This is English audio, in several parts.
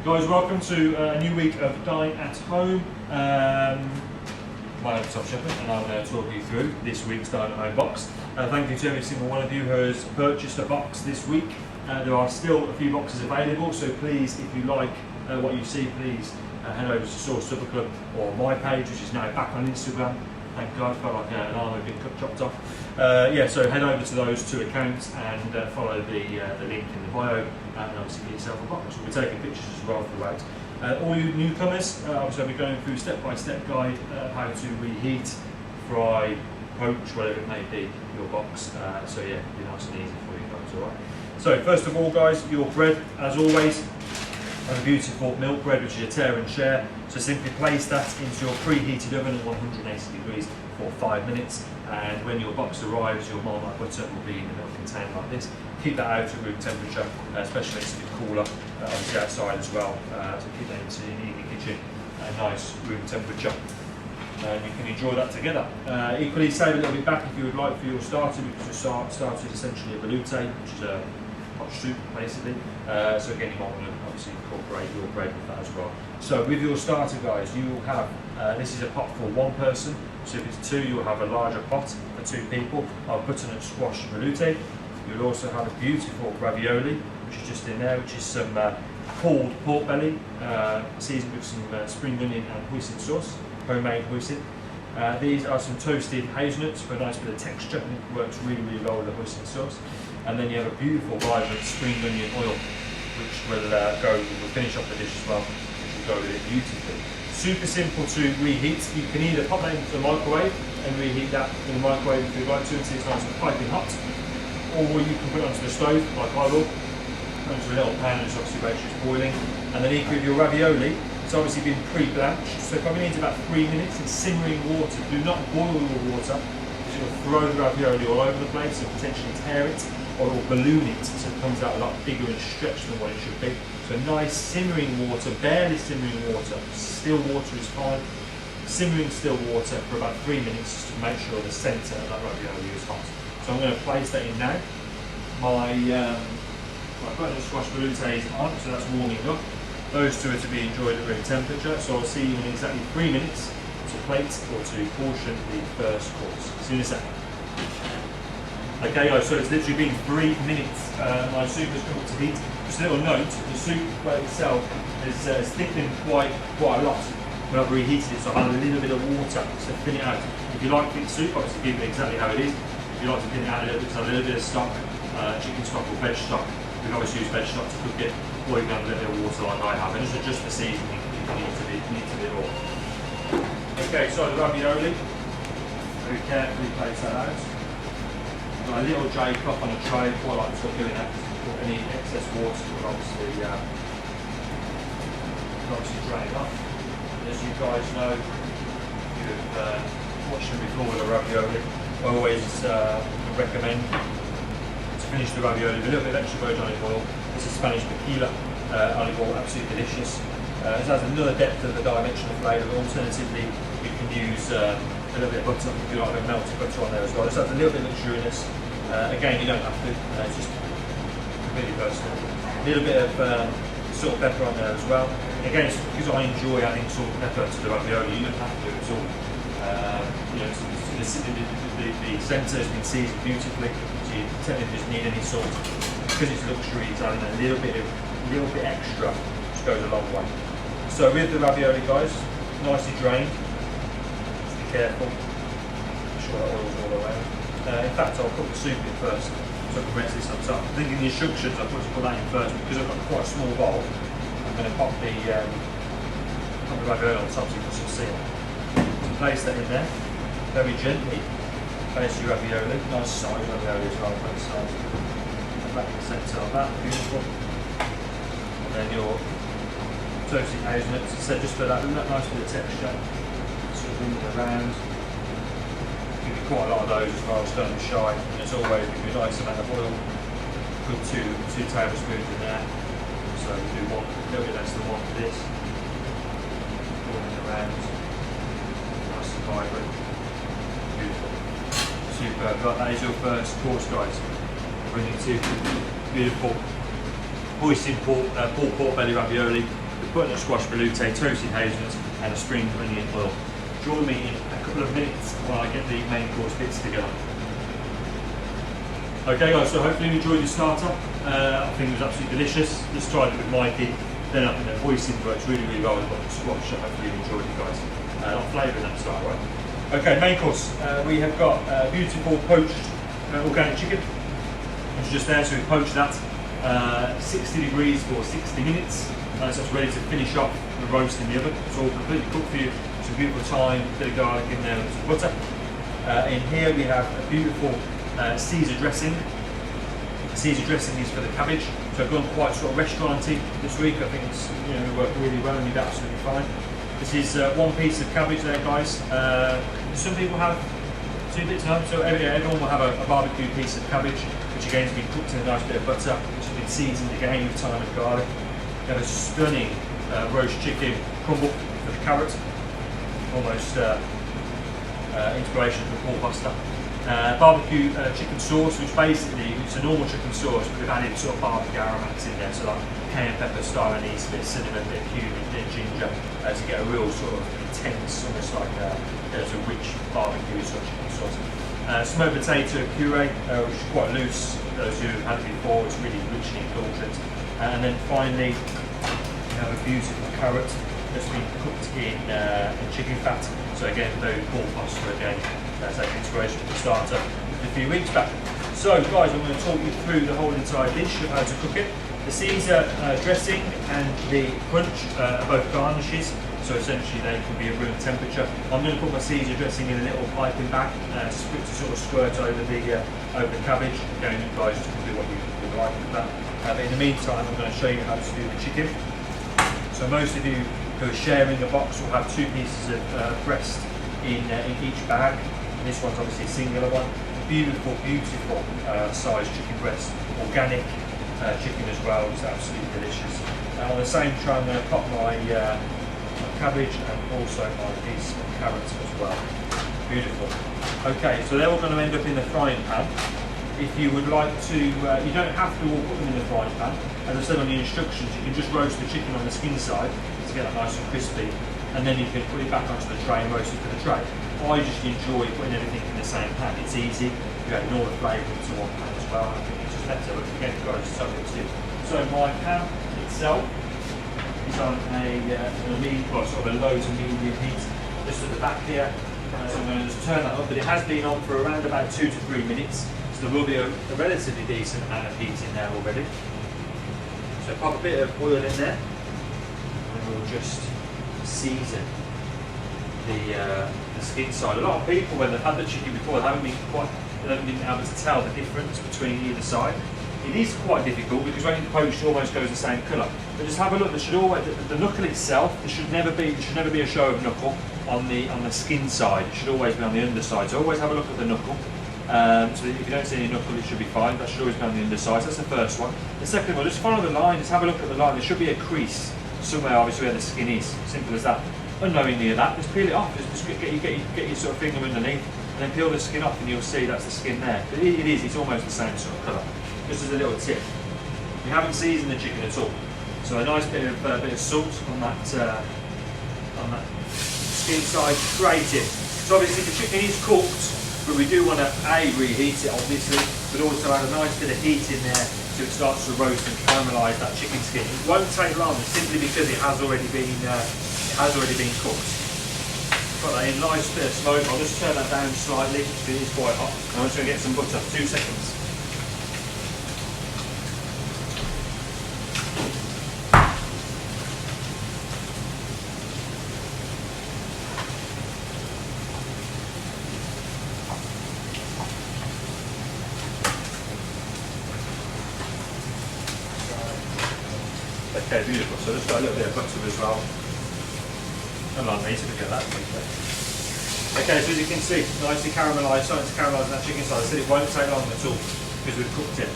Guys, welcome to a new week of Dine at Home. My name's Tom Shepherd and I'm going to talk you through this week's Dine at Home box. Thank you to every single one of you who has purchased a box this week. There are still a few boxes available, so please, if you like what you see, please head over to Source Supper Club or my page, which is now back on Instagram. Thank God, felt like an arm had been chopped off. So head over to those two accounts and follow the link in the bio and obviously get yourself a box. We'll be taking pictures as well throughout. All you newcomers, obviously I'll be going through step-by-step guide how to reheat, fry, poach, whatever it may be, your box. So yeah, it'll be nice and easy for you guys, alright? So first of all guys, your bread, as always, a beautiful milk bread, which is a tear and share. So simply place that into your preheated oven at 180 degrees for 5 minutes, and when your box arrives, your Marmite butter will be in a little container like this. Keep that out at room temperature, especially it's a bit cooler, obviously outside as well. So keep that in the kitchen at a nice room temperature, and you can enjoy that together. Equally, save a little bit back if you would like for your starter, because your starter is essentially a velouté, which is a hot soup basically. So again, you might want to obviously incorporate your bread with that as well. So with your starter guys, you will have, this is a pot for one person, so if it's two, you'll have a larger pot for two people of butternut squash velouté. You'll also have a beautiful ravioli, which is just in there, which is some pulled pork belly, seasoned with some spring onion and hoisin sauce, homemade hoisin. These are some toasted hazelnuts for a nice bit of texture, and it works really, really well with the hoisin sauce. And then you have a beautiful, vibrant spring onion oil, which will will finish off the dish as well, which will go with it beautifully. Super simple to reheat. You can either pop that into the microwave and reheat that in the microwave if you'd like to until it's nice and piping hot, or you can put it onto the stove like I will, onto a little pan, which obviously makes sure it's boiling. And then equally with your ravioli, it's obviously been pre-blanched, so it probably needs about 3 minutes in simmering water. Do not boil your water, because it will throw the ravioli all over the place and potentially tear it, or it will balloon it so it comes out a lot bigger and stretched than what it should be. So nice simmering water, barely simmering water, still water is fine. Simmering still water for about 3 minutes just to make sure the centre of that ravioli is hot. So I'm going to place that in now. My butternut squash velouté is on, so that's warming up. Those two are to be enjoyed at room temperature, so I'll see you in exactly 3 minutes to plate or to portion the first course. See you in a second. Okay guys, so it's literally been 3 minutes. My soup has come up to heat. Just a little note, the soup by itself is thickened quite a lot when I've reheated it, so I'll add a little bit of water to thin it out. If you like thick soup, obviously keep it exactly how it is. If you like to thin it out a little bit, so a little bit of stock, chicken stock or veg stock. We can obviously use veg stock to cook it, or you can add a little bit of water like I have, and just adjust the seasoning if you need to be raw. Okay, so the ravioli, very carefully place that out. I've got a little J cup on a tray, quite like to doing that, put any excess water will obviously drain off. And as you guys know, you've watched them before with a ravioli, I always recommend to finish the ravioli with a little bit of extra virgin olive oil. This is Spanish tequila olive oil, absolutely delicious. It has another depth of the dimensional flavour. Alternatively, you can use a little bit of butter if you like, a melted butter on there as well. This adds a little bit of luxurious. Again, you don't have to, it's just completely personal. A little bit of salt and pepper on there as well. Again, it's because I enjoy adding salt and pepper to the ravioli, you don't have to do it at all. The centre has been seasoned beautifully, so you technically just need any salt. Because it's luxury, it's adding a little bit extra, which goes a long way. So with the ravioli guys, nicely drained. Just be careful, make sure that oil's all around. In fact, I'll put the soup in first, so I can rest this on top. I think in the instructions I put that in first, because I've got quite a small bowl. I'm going to pop the ravioli on top so you can still see it. So place that in there, very gently. Place your ravioli, nice size ravioli as well, nice size. And back in the centre of that, beautiful. And then your toasted hazelnuts, so just for that nice bit of texture, sort of bring it around. Give you quite a lot of those as well, don't be shy. And as always, give you a nice amount of oil, put two tablespoons in there. So we do a little bit less than one for this. Pouring it around, nice and vibrant. Beautiful. Superb. Right, that is your first course, guys. Bringing two beautiful hoisin pulled pork belly ravioli the butternut squash velouté, toasted hazelnuts, and a spring onion oil. Join me in a couple of minutes while I get the main course bits together. Okay guys, so hopefully you enjoyed the starter. I think it was absolutely delicious. Just tried it with Mikey. Then I think the hoisin works really, really well with the squash, so hopefully you enjoyed it guys. A lot of flavour in that style, right? Okay, main course. We have got beautiful poached organic chicken, which is just there, so we poached that. 60 degrees for 60 minutes. So it's ready to finish off the roast in the oven. It's all completely cooked for you. Some beautiful thyme, a bit of garlic in there, and some butter. In here we have a beautiful Caesar dressing. Caesar dressing is for the cabbage. So I've gone quite sort of restauranty this week. I think it's worked really well and you're absolutely fine. This is one piece of cabbage there, guys. Some people have 2 bits now, so everyone will have a barbecue piece of cabbage, which again has been cooked in a nice bit of butter, which has been seasoned again with thyme and garlic. We have a stunning roast chicken crumble for the carrot, almost inspiration from pork pasta. Barbecue chicken sauce, which basically it's a normal chicken sauce, but we've added sort of barbecue aromatics in there, so like cayenne pepper, star anise, a bit of cinnamon, a bit of cumin, a bit of ginger, to get a real sort of intense, almost like a rich barbecue sort of chicken sauce. Smoked potato puree, which is quite loose. Those who have had it before, it's really rich and indulgent. And then finally, we have a beautiful carrot that's been cooked in chicken fat. So again, very pork pasta again. That's an inspiration for the starter a few weeks back. So guys, I'm going to talk you through the whole entire dish of how to cook it. The Caesar dressing and the crunch are both garnishes, so essentially they can be at room temperature. I'm going to put my Caesar dressing in a little piping bag to sort of squirt over the cabbage. Again, you guys just can do what you would like with that. But in the meantime, I'm going to show you how to do the chicken. So most of you who are sharing the box will have 2 pieces of breast in each bag. This one's obviously a singular one. Beautiful, beautiful sized chicken breast, organic chicken as well. It's absolutely delicious. On the same tray, I'm going to pop my cabbage and also my piece of carrots as well. Beautiful. Okay, so they're all going to end up in the frying pan. If you would like to, you don't have to all put them in the frying pan. As I said on the instructions, you can just roast the chicken on the skin side to get that nice and crispy, and then you can put it back onto the tray and roast it for the tray. I just enjoy putting everything in the same pan. It's easy. You add all the flavour into one pan as well. I think it's just better. But again, guys, it's up to you. So my pan itself is on sort of a low to medium heat, just at the back here. So I'm going to just turn that up, but it has been on for around about 2 to 3 minutes. So there will be a relatively decent amount of heat in there already. So pop a bit of oil in there, and we'll just season the skin side. A lot of people, when they've had the chicken before, they haven't been able to tell the difference between either side. It is quite difficult because when it's poached, it almost goes the same colour. But just have a look. There should always the knuckle itself. There should never be a show of knuckle on the skin side. It should always be on the underside. So always have a look at the knuckle. So if you don't see any knuckle, it should be fine. That should always be on the underside. So that's the first one. The second one, just follow the line. Just have a look at the line. There should be a crease somewhere, obviously, where the skin is. Simple as that. Unknowingly of that, just peel it off. Just get your sort of finger underneath, and then peel the skin off, and you'll see that's the skin there. But it's almost the same sort of colour. Just as a little tip, we haven't seasoned the chicken at all, so a nice bit of salt on that skin side straight in. So obviously the chicken is cooked, but we do want to reheat it obviously, but also add a nice bit of heat in there so it starts to roast and caramelise that chicken skin. It won't take long simply because it has already been cooked. Got that in, nice bit of smoke. I'll just turn that down slightly because it is quite hot. I'm just going to get some butter. 2 seconds. Okay, beautiful. So just got a little bit of butter as well. And like me to get that. Okay, so as you can see, nicely caramelised, starting to caramelise that chicken side. I said it won't take long at all because we've cooked it.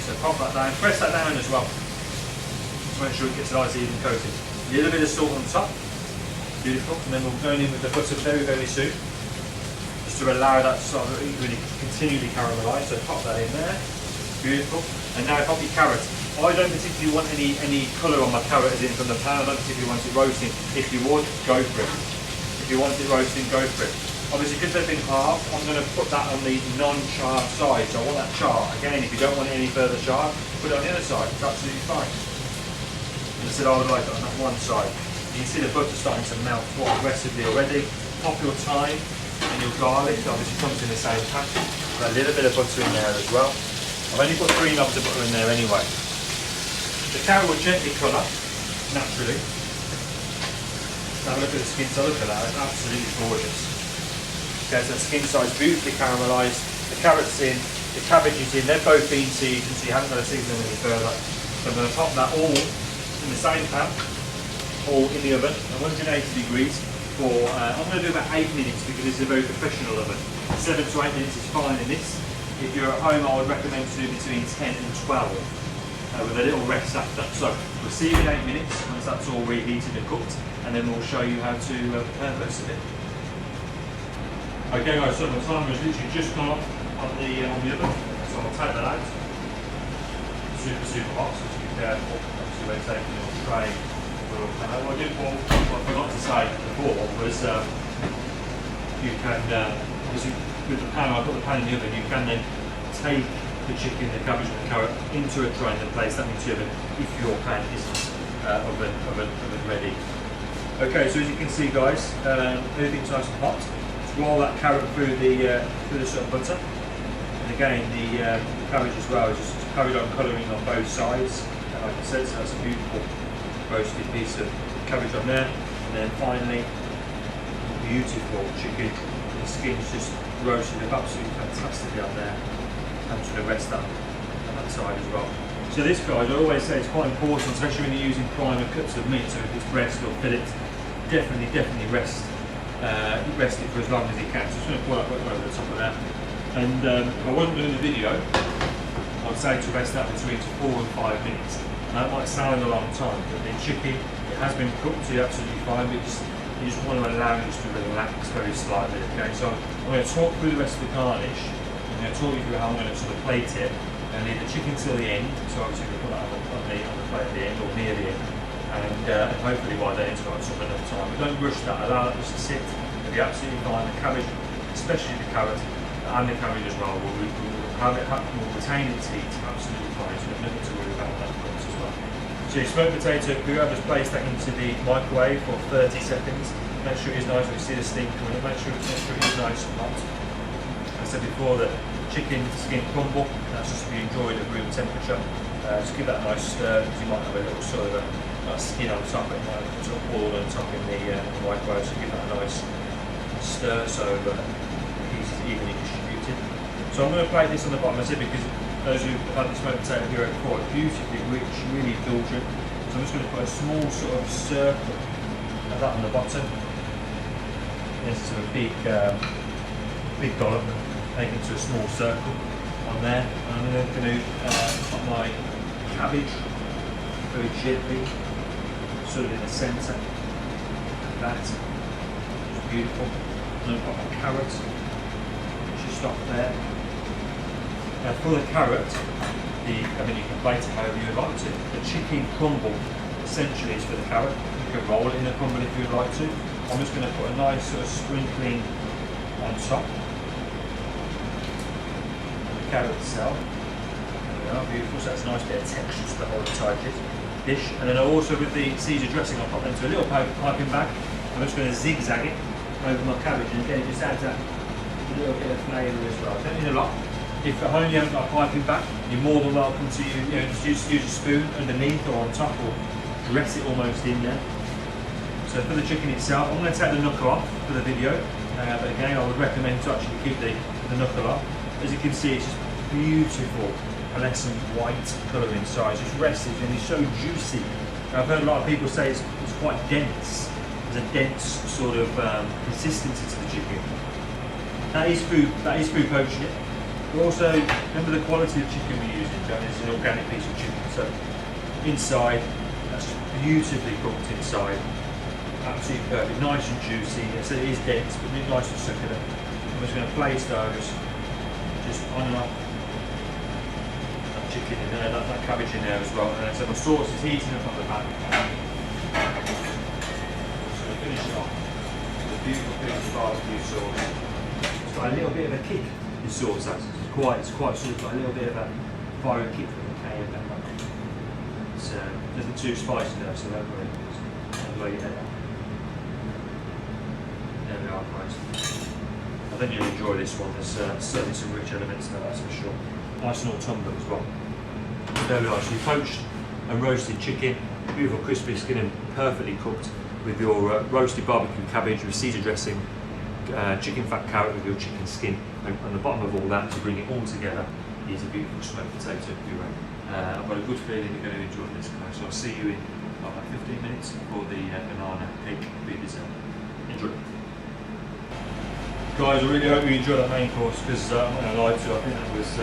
So pop that down, press that down as well. Just make sure it gets nice even coated. A little bit of salt on top. Beautiful. And then we'll go in with the butter very, very soon. Just to allow that to really continually caramelise. So pop that in there. Beautiful. And now pop your carrot. I don't particularly want any colour on my carrot as in from the pan. I don't particularly want it roasting. If you would, go for it. If you want it roasting, go for it. Obviously, because they've been halved, I'm going to put that on the non-charred side. So I want that char. Again, if you don't want it any further charred, put it on the other side. It's absolutely fine. And I said I would like it on that one side. You can see the butter starting to melt quite aggressively already. Pop your thyme and your garlic. It obviously comes in the same pack. Got a little bit of butter in there as well. I've only put 3 knobs of butter in there anyway. The carrot will gently colour, naturally. Have a look at the skin side. Look at that. It's absolutely gorgeous. Okay, so the skin side's beautifully caramelised, the carrot's in, the cabbage is in, they've both been seasoned, so you haven't got to season them any further. So I'm going to pop that all in the same pan, all in the oven, at 180 degrees for, I'm going to do about 8 minutes because this is a very professional oven. 7 to 8 minutes is fine in this. If you're at home, I would recommend to do between 10 and 12 with a little rest after. So we'll see you in 8 minutes once that's all reheated and cooked, and then we'll show you how to prepare the rest of it. Okay guys, so the timer has literally just gone off on the oven, so I'll take that out. Super hot, so just be careful. Obviously when taking your tray. What I forgot to say before was you can, obviously with the pan, I put the pan in the oven, you can then take the chicken, the cabbage and the carrot into a tray and then place that into the oven if your pan isn't oven ready. Okay, so as you can see guys, everything's nice and hot. Roll that carrot through the sort of butter, and again the cabbage as well is just carried on colouring on both sides. And like I said, so that's a beautiful roasted piece of cabbage on there, and then finally beautiful chicken. The skin's just roasted up absolutely fantastically on there. I'm just going to rest that on that side as well. So this guys, I always say it's quite important, especially when you're using prime cuts of meat. So if it's breast or fillet, definitely rest it for as long as you can. So I'm just going to pour that right over the top of that. And if I wasn't doing the video, I'd say to rest that between 4 and 5 minutes. And that might sound a long time, but the chicken, it has been cooked, so you're absolutely fine, but you just want to allow it to relax very slightly. Okay, so I'm going to talk through the rest of the garnish. I'm going to talk you through how I'm going to sort of plate it. And leave the chicken till the end, so obviously we'll put that on the plate at the end, or near the end. And hopefully by then it's got some enough time. But don't rush that, allow that just to sit. It'll be absolutely fine. The cabbage, especially the carrot, and the cabbage as well, will retain its heat absolutely fine. So there's nothing to worry about that as well. So your smoked potato puree, I've just placed that into the microwave for 30 seconds. Make sure it's nice, we see the steam coming in. Make sure it is nice and hot. As I said before, the chicken skin crumble, that's just to be enjoyed at room temperature. Just give that a nice stir, because you might have a little sort of skin on top, it might sort of boil on top in the microwave, so give that a nice stir so the heat is evenly distributed. So I'm going to plate this on the bottom, I said, because those who have had the smoked potato puree before, it's beautifully rich, really indulgent. So I'm just going to put a small sort of circle of that on the bottom. This is a big dollop, make it into a small circle on there. And I'm then going to put my cabbage very gently, sort of in the centre. That is beautiful. And then I've got my carrot, just off there. Now for the carrot, you can plate it however you would like to. The chicken crumble essentially is for the carrot. You can roll it in a crumble if you would like to. I'm just going to put a nice sort of sprinkling on top. The carrot itself. There we are, beautiful. So that's a nice bit of texture to the whole entire dish. And then also with the Caesar dressing, I'll pop into a little piping bag. I'm just going to zigzag it over my cabbage, and again it just adds that little bit of flavour as well. Don't need a lot. If at home you haven't got a piping bag, you're more than welcome to just use a spoon underneath or on top, or dress it almost in there. So for the chicken itself, I'm going to take the knuckle off for the video, but again I would recommend to actually keep the knuckle off. As you can see, it's just beautiful, pearlescent white colour inside. It's just rested and it's so juicy. I've heard a lot of people say it's quite dense. There's a dense sort of consistency to the chicken. That is food poaching it. But also, remember the quality of chicken we're using, John. It's an organic piece of chicken. So inside, that's beautifully cooked inside. Absolutely perfect, nice and juicy. Yes, it is dense, but nice and succulent. I'm just going to place those just on and off that chicken in there, that cabbage in there as well. And so my sauce is heating up on the back. So we finish it off with a beautiful piece of barbecue sauce. It's got a little bit of a kick, this sauce has. It's quite sort of got a little bit of a fiery kick from the cayenne pepper. It's nothing too spicy though, so don't worry. There we are, guys. I think you'll enjoy this one. There's certainly some rich elements there, that's for sure. Nice and autumnal as well. There we are. So you poached and roasted chicken, beautiful crispy skin and perfectly cooked with your roasted barbecue cabbage with Caesar dressing, chicken fat carrot with your chicken skin, and on the bottom of all that, to bring it all together, is a beautiful smoked potato puree. I've got a good feeling you're going to enjoy this, guys. So I'll see you in about 15 minutes for the banana cake beef dessert. Enjoy. Guys, I really hope you enjoyed that main course, because I'm not going to lie to you, I think that was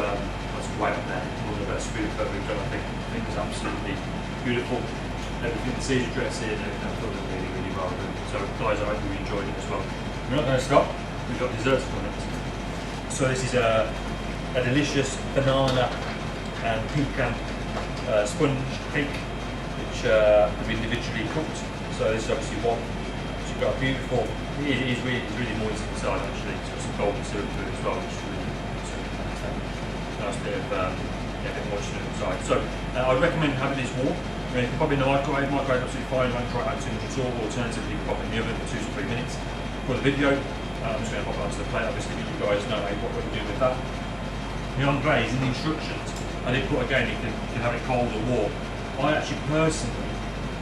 way up there. One of the best food that we've done, I think. I think it was absolutely beautiful. Everything, the Caesar dressing, everything, I thought it was really, really well done. So guys, I hope you enjoyed it as well. We're not going to stop, we've got desserts coming next. So this is a delicious banana and pecan sponge cake, which have been individually cooked. So this is obviously one. So you've got a beautiful, it is really moist inside actually. It's got some golden syrup to it as well, which is really fantastic. Nice bit of moisture inside. So I'd recommend having this warm. I mean, you can pop in the microwave absolutely fine. You won't try it out too much at all. Alternatively, you can pop in the oven for 2 to 3 minutes. For the video, I'm just going to pop it onto the plate, obviously, let you guys know what we're doing with that. The engrais in the instructions, I did put again, you can have it cold or warm. I actually personally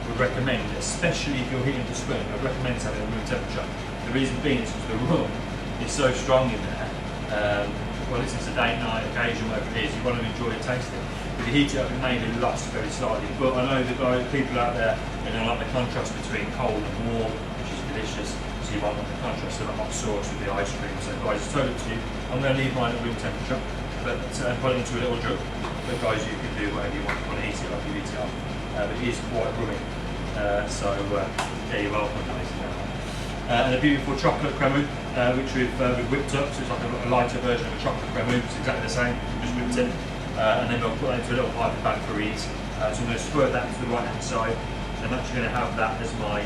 would recommend, especially if you're heating the spoon, I'd recommend having it room temperature. The reason being is because the rum is so strong in there. Well, it's a date night occasion, whatever it is, you want to enjoy it tasting. If you heat it up, it may be lost very slightly, but I know the people out there, they don't like the contrast between cold and warm, which is delicious. So you want the contrast of the hot sauce with the ice cream. So guys, it's totally up to you. I'm going to leave mine at room temperature, but put it into a little jug. But guys, you can do whatever you want. You want to heat it up, you heat it up. But it is quite rummy. Yeah, you're welcome, guys. And a beautiful chocolate creme, which we've whipped up, so it's like a lighter version of a chocolate creme. It's exactly the same, just whipped it. And then we'll put that into a little piping bag for ease. So I'm going to squirt that to the right hand side. I'm actually going to have that as my,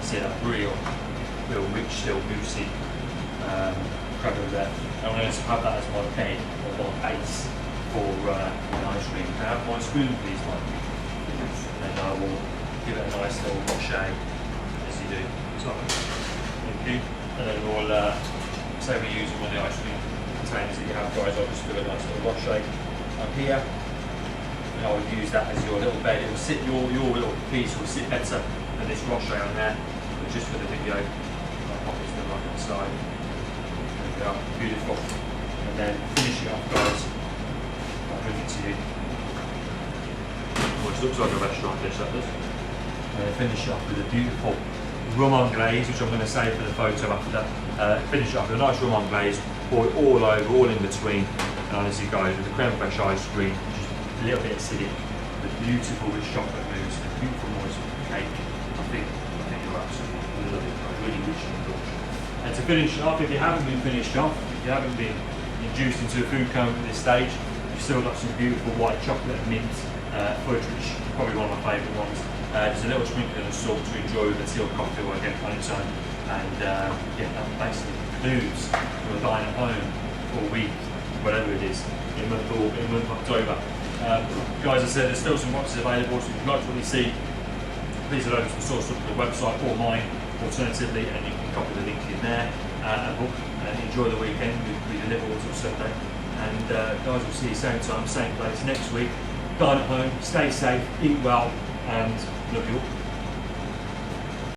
see that real rich, still moussey creme there. And I'm going to have that as my bed or my base for an ice cream. Can I have my spoon, please, Mike? And I will give it a nice little wash as you do. So, thank you. And then we'll say we're using one of the ice cream containers that you have, guys. I'll just do a nice little wash up here. And I would use that as your little bed. It will sit, your little piece will sit better than this wash on there. But just for the video, I'll pop it to the right hand side. There we are, beautiful. And then finish it off, guys. I'll bring it to you. Which looks like a restaurant dish, that does. And finish it off with a beautiful rum anglaise, which I'm going to save for the photo after. Finish it off with a nice rum anglaise, pour it all over, all in between. And honestly, guys, with the creme fraiche ice cream, just a little bit acidic, the beautiful rich chocolate mousse, the beautiful moist cake. I think you'll absolutely love it. Really rich and indulgent. And to finish it off, if you haven't been finished off, if you haven't been induced into a food coma at this stage, you've still got some beautiful white chocolate and mint fudge, which is probably one of my favourite ones. There's a little sprinkling of salt to enjoy with a tea or coffee or again on its own. And yeah, that basically concludes your dine at home for a week, whatever it is, in month October. Guys, I said there's still some boxes available, so if you like what you see, please head over to the source of the website or mine, alternatively, and you can copy the link in there and book and enjoy the weekend. We deliver until Sunday. And guys, we'll see you same time, same place next week. Dine at home, stay safe, eat well, and love you all.